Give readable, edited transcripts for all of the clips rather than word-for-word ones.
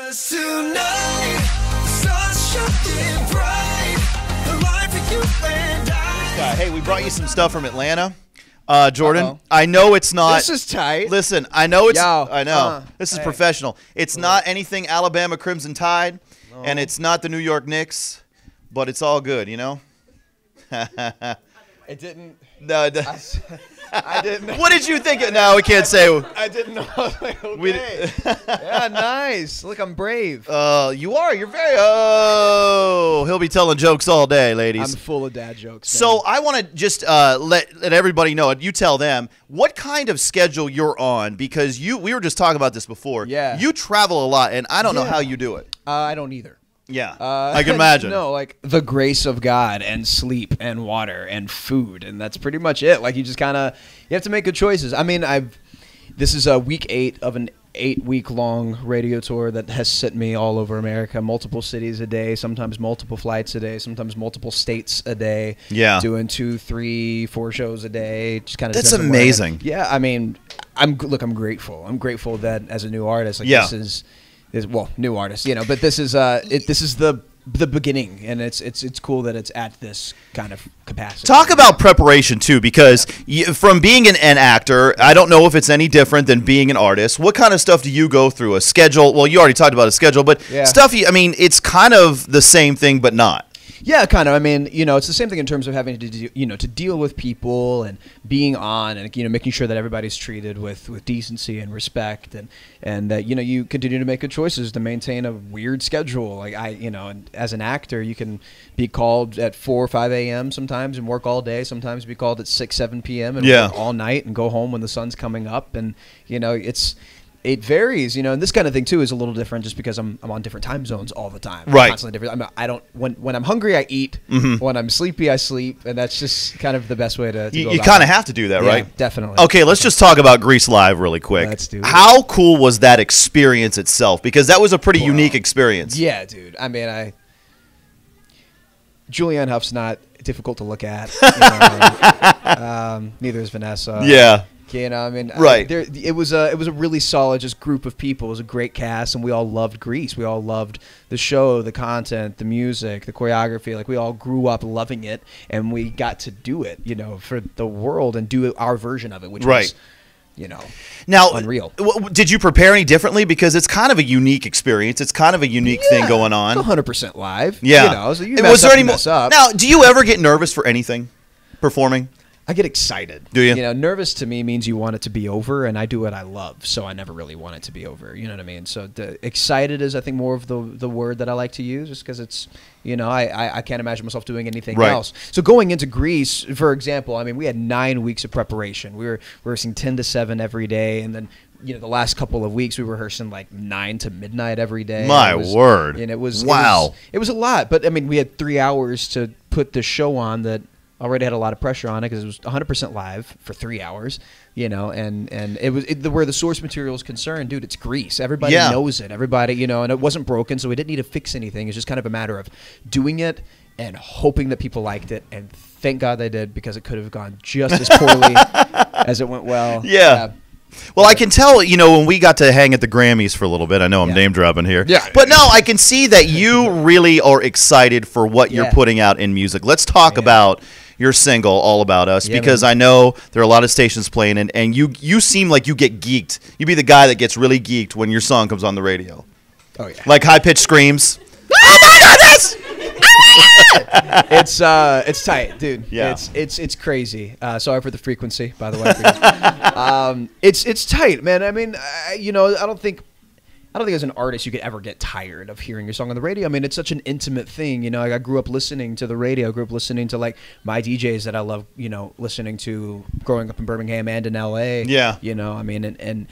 'Cause tonight, the sun's shining bright. The life of you and I. Hey, we brought you some stuff from Atlanta. Jordan, Uh-oh. I know it's not. This is tight. Listen, I know it's. Yo, I know. This is hey. professional. It's not anything Alabama Crimson Tide, and it's not the New York Knicks, but it's all good, you know? It didn't. No, I didn't know. what did you think? No, we can't say. I didn't know. Like, okay. We- Yeah, nice. Look, I'm brave. You are. You're very. Oh, he'll be telling jokes all day, ladies. I'm full of dad jokes. So man. I want to just let everybody know. You tell them what kind of schedule you're on, because we were just talking about this before. Yeah. You travel a lot, and I don't know Yeah. how you do it. I don't either. Yeah, I can imagine. No, like the grace of God and sleep and water and food, and that's pretty much it. Like you just kind of you have to make good choices. I mean, this is week 8 of an 8-week-long radio tour that has sent me all over America, multiple cities a day, sometimes multiple flights a day, sometimes multiple states a day. Yeah, doing 2, 3, 4 shows a day. Just kind of that's amazing. Yeah, I mean, I'm grateful. I'm grateful that as a new artist, like this is well, new artist, you know, but this is this is the beginning, and it's cool that it's at this kind of capacity. Talk about preparation too, because from being an actor, I don't know if it's any different than being an artist. What kind of stuff do you go through? A schedule? Well, you already talked about a schedule, but stuff. I mean, it's kind of the same thing, but not. Yeah, kind of. I mean, you know, it's the same thing in terms of having to do, to deal with people and being on, and making sure that everybody's treated with decency and respect, and that you continue to make good choices to maintain a weird schedule. Like and as an actor, you can be called at 4 or 5 a.m. sometimes and work all day. Sometimes be called at 6, 7 p.m. and work all night and go home when the sun's coming up. And it varies, and this kind of thing too is a little different just because I'm on different time zones all the time. Right. Constantly different. When I'm hungry, I eat. Mm-hmm. When I'm sleepy, I sleep, and that's just kind of the best way to You kind of have to do that, right? Definitely. Okay, let's just talk about Grease Live really quick. Let's do it. How cool was that experience itself? Because that was a pretty unique experience. Yeah, dude. I mean, Julianne Hough's not difficult to look at. Neither is Vanessa. Yeah. I mean, right. It was a really solid just group of people. It was a great cast, and we all loved Grease. We all loved the show, the content, the music, the choreography. Like we all grew up loving it, and we got to do it, for the world and do our version of it, which was, now, unreal. Did you prepare any differently? Because it's kind of a unique experience. It's kind of a unique thing going on. 100% live. Yeah. So you was there any mess up. Now, do you ever get nervous for anything performing? I get excited. Do you? Nervous to me means you want it to be over, and I do what I love, so I never really want it to be over. You know what I mean? So excited is, I think, more of the word that I like to use, just because it's, I can't imagine myself doing anything else. So going into Grease, for example, I mean, we had 9 weeks of preparation. We were rehearsing 10 to 7 every day, and then the last couple of weeks we were rehearsing like 9 to midnight every day. My word! And it was wow. It was a lot, but I mean, we had 3 hours to put the show on that already had a lot of pressure on it because it was 100% live for 3 hours, and it was where the source material is concerned, dude, it's Grease. Everybody knows it. Everybody, and it wasn't broken, so we didn't need to fix anything. It's just kind of a matter of doing it and hoping that people liked it, and thank God they did, because it could have gone just as poorly as it went well. Yeah. Well, I can tell, when we got to hang at the Grammys for a little bit, I know I'm name dropping here. Yeah. But no, I can see that you really are excited for what you're putting out in music. Let's talk about your single, All About Us, because I know there are a lot of stations playing, and you seem like you get geeked. You be the guy that gets really geeked when your song comes on the radio. Oh, yeah. Like high-pitched screams. Oh, my goodness! It's tight, dude. Yeah. It's crazy. Sorry for the frequency, by the way. It's tight, man. I mean, I don't think as an artist you could ever get tired of hearing your song on the radio. I mean, it's such an intimate thing. I grew up listening to the radio. I grew up listening to like my DJs that I love, listening to growing up in Birmingham and in LA. Yeah. I mean, and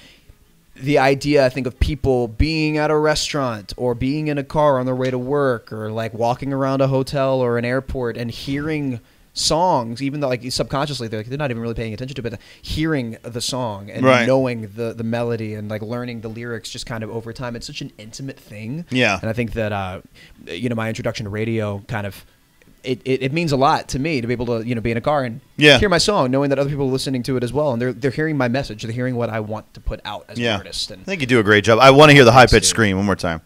the idea, I think, of people being at a restaurant or being in a car on their way to work or like walking around a hotel or an airport and hearing songs, even though like subconsciously they're not even really paying attention to it, but hearing the song and knowing the melody and like learning the lyrics just kind of over time. It's such an intimate thing. Yeah. And I think that my introduction to radio kind of it means a lot to me to be able to be in a car and hear my song, knowing that other people are listening to it as well, and they're hearing my message, they're hearing what I want to put out as an artist. And I think you do a great job. I want to hear the high pitched scream one more time.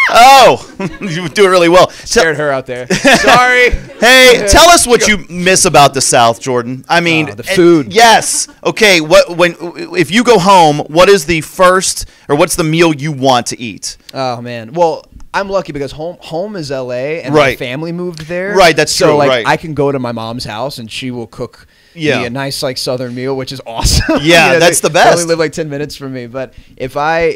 Oh, you do it really well. Scared her out there. Sorry. Hey, tell us what you miss about the South, Jordan. I mean, the food. Yes. Okay. If you go home, what is the first or what's the meal you want to eat? Oh man. Well, I'm lucky because home is LA and my Right. family moved there. Right, that's so true, like right. I can go to my mom's house and she will cook me Yeah. a nice like Southern meal, which is awesome. Yeah, that's the They best. only live like 10 minutes from me, but if I,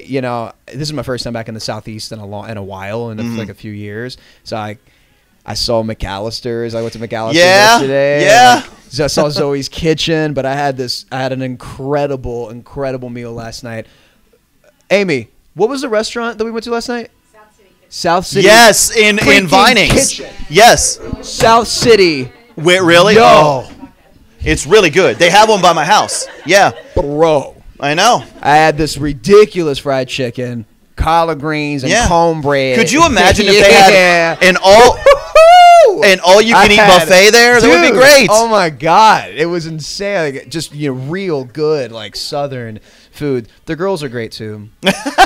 this is my first time back in the Southeast in a while, in Mm-hmm. like a few years. So I saw McAllister's. I went to McAllister's Yeah, yesterday. yeah. And I saw Zoe's Kitchen, but I had an incredible meal last night. Amy, what was the restaurant that we went to last night? South City. Yes, in Freaking Vinings. Kitchen. Yes. South City. Wait, really? Yo. Oh, it's really good. They have one by my house. Yeah, Bro. I know. I had this ridiculous fried chicken, collard greens, and Yeah. cornbread. Could you imagine if they had an all you can eat buffet there? That would be Dude, great. Oh my god, it was insane. Like, just real good, like Southern food. The girls are great too.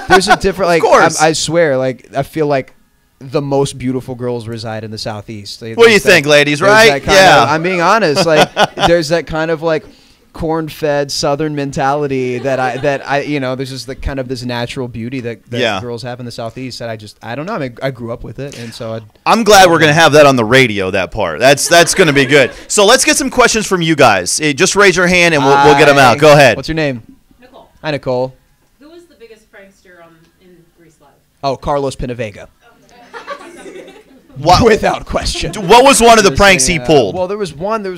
There's a different, like, Of course. I swear, like I feel like the most beautiful girls reside in the Southeast. What do you think, ladies, there's right? that kind Yeah. of- I'm being honest. Like, there's that kind of like corn-fed Southern mentality that I there's just the kind of this natural beauty that Yeah. girls have in the Southeast that I don't know. I mean, I grew up with it, and so I'm glad we're going to have that on the radio, that part. That's going to be good. So let's get some questions from you guys. Just raise your hand and we'll get them out. Go ahead. What's your name? Nicole, Hi, Nicole. who was the biggest prankster in Grease Live? Oh, Carlos Pinavega. What, Without question. what was one of the pranks he Yeah. pulled? Well, there was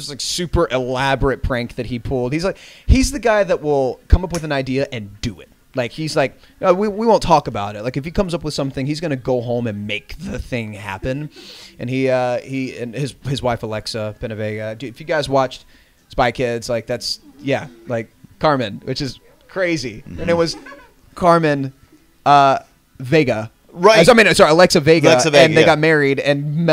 like super elaborate prank that he pulled. He's the guy that will come up with an idea and do it. Like he's like, we won't talk about it. Like if he comes up with something, he's gonna go home and make the thing happen. And he and his wife Alexa Pinavega. If you guys watched Spy Kids, like that's like Carmen, which is crazy. And it was Carmen Vega. Right. Alexa Vega. Alexa Vega, and they yeah. got married and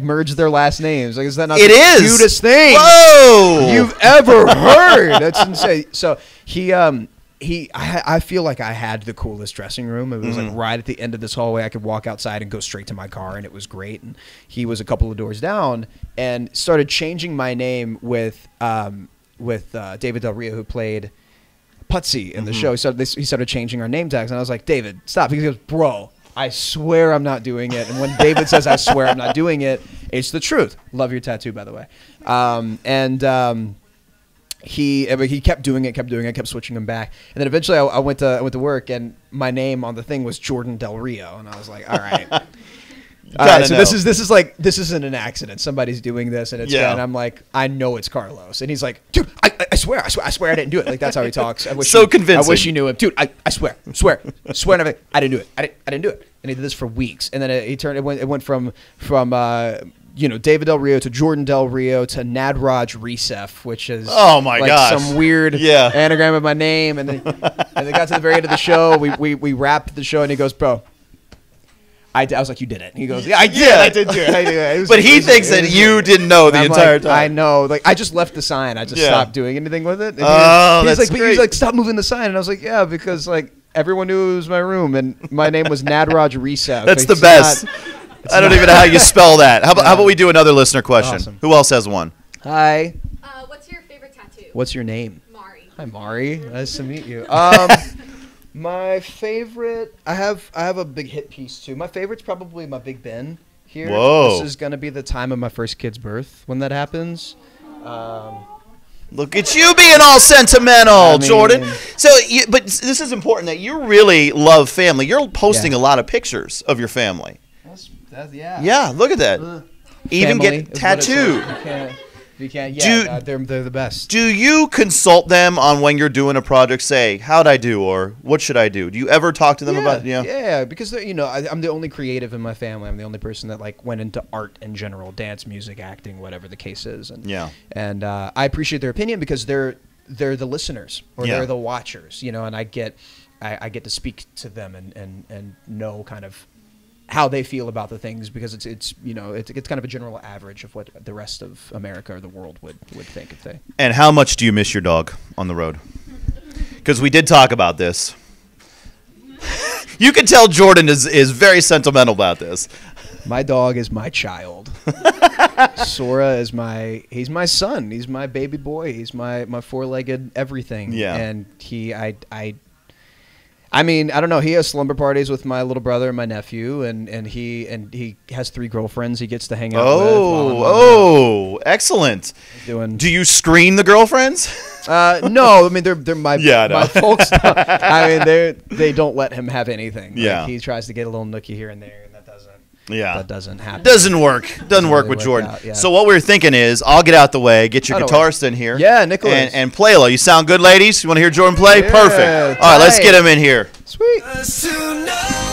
merged their last names. Like, is that not It the is. cutest thing Whoa. you've ever heard? That's insane. So I feel like I had the coolest dressing room. It was like right at the end of this hallway. I could walk outside and go straight to my car, and it was great. And he was a couple of doors down and started changing my name with David Del Rio, who played Putsy in the show. So he started changing our name tags, and I was like, David, stop. He goes, bro, I swear I'm not doing it. And when David says I swear I'm not doing it, it's the truth. Love your tattoo, by the way. He kept doing it, kept switching them back. And then eventually I went to work, and my name on the thing was Jordan Del Rio. And I was like, all right. All right, so know. this isn't an accident. Somebody's doing this, and it's Yeah. and I'm like, I know it's Carlos, and he's like, dude, I swear I didn't do it. Like that's how he talks. I wish So convincing. I wish you knew him, dude. I swear, and everything. I didn't do it. I didn't do it. And he did this for weeks, and then it went from David Del Rio to Jordan Del Rio to Nadraj Resef, which is Oh, my like gosh. some weird Yeah. anagram of my name, and then they got to the very end of the show. We wrapped the show, and he goes, bro. I was like, you did it. And he goes, yeah, I did. Yeah. I did do it. I did it. It was- But it he was- thinks it that was you great. didn't know the And I'm entire like, time. I know. Like I just left the sign. I just Yeah. stopped doing anything with it. And Oh, he was that's like, great. stop moving the sign. And I was like, yeah, because like everyone knew it was my room, and my name was Nadraj Resef. That's It's the best. not- I don't even know how you spell that. How about we do another listener question? Awesome. Who else has one? Hi. What's your favorite tattoo? What's your name? Mari. Hi, Mari. Nice to meet you. My favorite, I have a big hit piece too. My favorite's probably my Big Ben here. Whoa. This is gonna be the time of my first kid's birth when that happens. Look at you being all sentimental, I mean- Jordan. So, but this is important that you really love family. You're posting Yeah. a lot of pictures of your family. Yeah. Yeah, look at that. Even Family get is what it's tattooed. like. You can't. Do- Yeah, they're the best. Do you consult them on when you're doing a project? Say, how'd I do, or what should I do? Do you ever talk to them about? Yeah, because I'm the only creative in my family. I'm the only person that like went into art in general, dance, music, acting, whatever the case is. And and I appreciate their opinion because they're the listeners or Yeah. they're the watchers, and I get to speak to them and know kind of how they feel about the things because it's kind of a general average of what the rest of America or the world would think if they. And how much do you miss your dog on the road? Because we did talk about this. You can tell Jordan is very sentimental about this. My dog is my child. Sora is he's my son. He's my baby boy. He's my four-legged everything. Yeah. And I mean, I don't know. He has slumber parties with my little brother and my nephew, and he has 3 girlfriends he gets to hang out with. Oh, excellent. Do you screen the girlfriends? No, I mean they're my my folks. I mean they don't let him have anything. Yeah. Like, he tries to get a little nookie here and there, and that doesn't happen. Doesn't work. Doesn't work with Jordan. Out, yeah. So what we're thinking is, I'll get out the way, get your guitarist in here. Yeah, Nicholas. And play a little. You sound good, ladies? You want to hear Jordan play? Yeah, Perfect. All right, let's tight. get him in here. Sweet. Tonight.